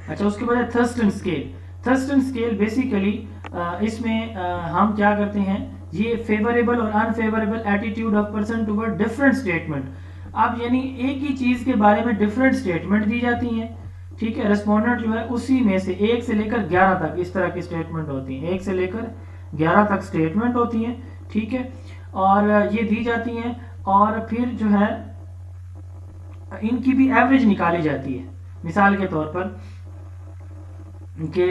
अच्छा, उसके बाद है Thurston scale. Thurston scale basically इसमें हम क्या करते हैं, ये फेवरेबल और unfavourable attitude of person toward different statement. अब यानी एक ही चीज के बारे में डिफरेंट स्टेटमेंट दी जाती हैं, ठीक है। रेस्पोंडेंट जो है उसी में से 1 से लेकर 11 तक इस तरह की स्टेटमेंट होती हैं, 1 से लेकर 11 तक स्टेटमेंट होती हैं, ठीक है। और ये दी जाती हैं और फिर जो है इनकी भी एवरेज निकाली जाती है। मिसाल के तौर पर कि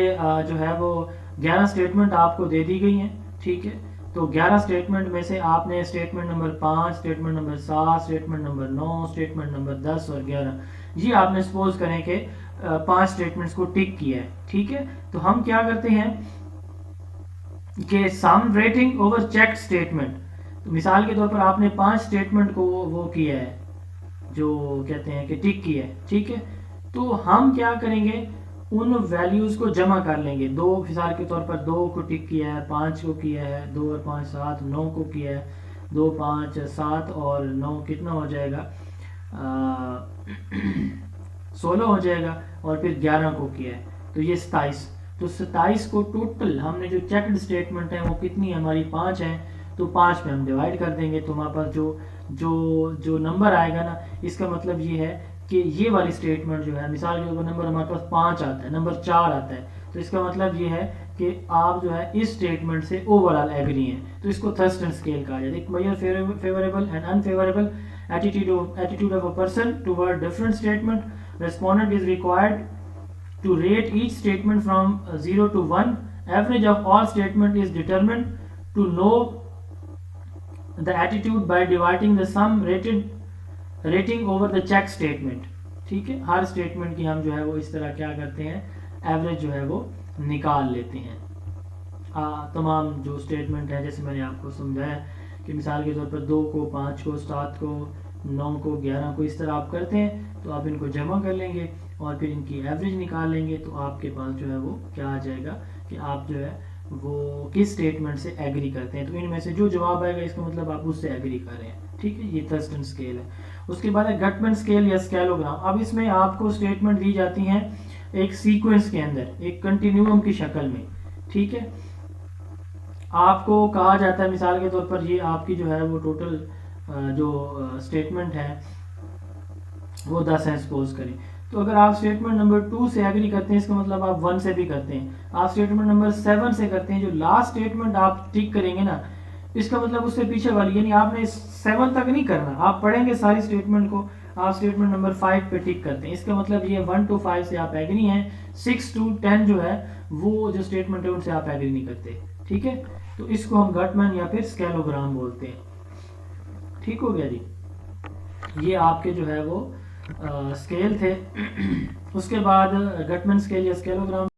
जो है वो 11 स्टेटमेंट आपको दे दी गई हैं, ठीक है। तो 11 स्टेटमेंट में से आपने statement number 5, statement number 7, statement number 9, statement number 10 और 11 ये आपने सपोज करें कि 5 स्टेटमेंट्स को टिक किया है, ठीक है। तो हम क्या करते हैं कि सम रेटिंग ओवर चेक स्टेटमेंट। तो मिसाल के तौर पर आपने 5 स्टेटमेंट को वो किया है, जो कहते हैं कि टिक किया है, ठीक है। तो हम क्या करेंगे, उन वैल्यूज को जमा कर लेंगे। दो मिसाल के तौर पर 2 को टिक किया है, 5 को किया है, 2 और 5 7, 9 को किया है, 2 5 7 और 9 कितना हो जाएगा 16 हो जाएगा, और फिर 11 को किया है तो ये 27। तो 27 को टोटल हमने जो चेक्ड स्टेटमेंट है वो कितनी हमारी 5 है, तो 5 में हम डिवाइड कर देंगे। तो हमारे पास जो जो जो नंबर आएगा ना, इसका मतलब ये है कि ये वाली स्टेटमेंट जो है, मिसाल के नंबर हमारे पास 5 आता है, नंबर 4 आता है, तो इसका मतलब ये है कि आप जो है इस स्टेटमेंट से ओवरऑल एग्री हैं। तो इसको थर्स्टन स्केल कहा जाता है। एक major favourable and unfavourable attitude of a person toward different statement. Respondent is required to rate each statement from 0 to 1. Average of all statement is determined to know the attitude by dividing the sum rating over the check statement, ठीक है। हर statement की हम जो है वो इस तरह क्या करते हैं, एवरेज जो है वो निकाल लेते हैं। तमाम जो स्टेटमेंट है, जैसे मैंने आपको समझाया कि मिसाल के तौर पर 2 को 5 को 7 को 9 को 11 को इस तरह आप करते हैं, तो आप इनको जमा कर लेंगे और फिर इनकी एवरेज निकाल लेंगे। तो आपके पास जो है वो क्या आ जाएगा कि आप जो है वो किस स्टेटमेंट से एग्री करते हैं। तो इनमें से जो जवाब आएगा इसका मतलब आप उससे एग्री कर रहे हैं, ठीक है। ये थर्स्टन स्केल है। उसके बाद है गटमैन स्केल या स्केलोग्राम। अब इसमें आपको स्टेटमेंट दी जाती हैं एक सीक्वेंस के अंदर, एक कंटिन्यूम की शक्ल में, ठीक है। आपको कहा जाता है मिसाल के तौर पर ये आपकी जो है वो टोटल जो स्टेटमेंट है वो 10 है सपोज करें। तो अगर आप स्टेटमेंट नंबर 2 से एग्री करते हैं, इसका मतलब आप 1 से भी करते हैं। आप स्टेटमेंट नंबर 7 से करते हैं, जो लास्ट स्टेटमेंट आप टिक करेंगे ना, इसका मतलब उससे पीछे वाली, यानी आपने 7 तक नहीं करना, आप पढ़ेंगे सारी स्टेटमेंट को, आप स्टेटमेंट नंबर 5 पे टिक करते हैं। इसका मतलब ये 1 to 5 से आप एग्री हैं, 6 to 10 जो है वो जो स्टेटमेंट है उनसे आप एग्री नहीं करते, ठीक है। तो इसको हम गटमैन या फिर स्केलोग्राम बोलते हैं, ठीक हो गया जी। ये आपके जो है वो स्केल थे। उसके बाद गटमैन स्केल या स्केलोग्राम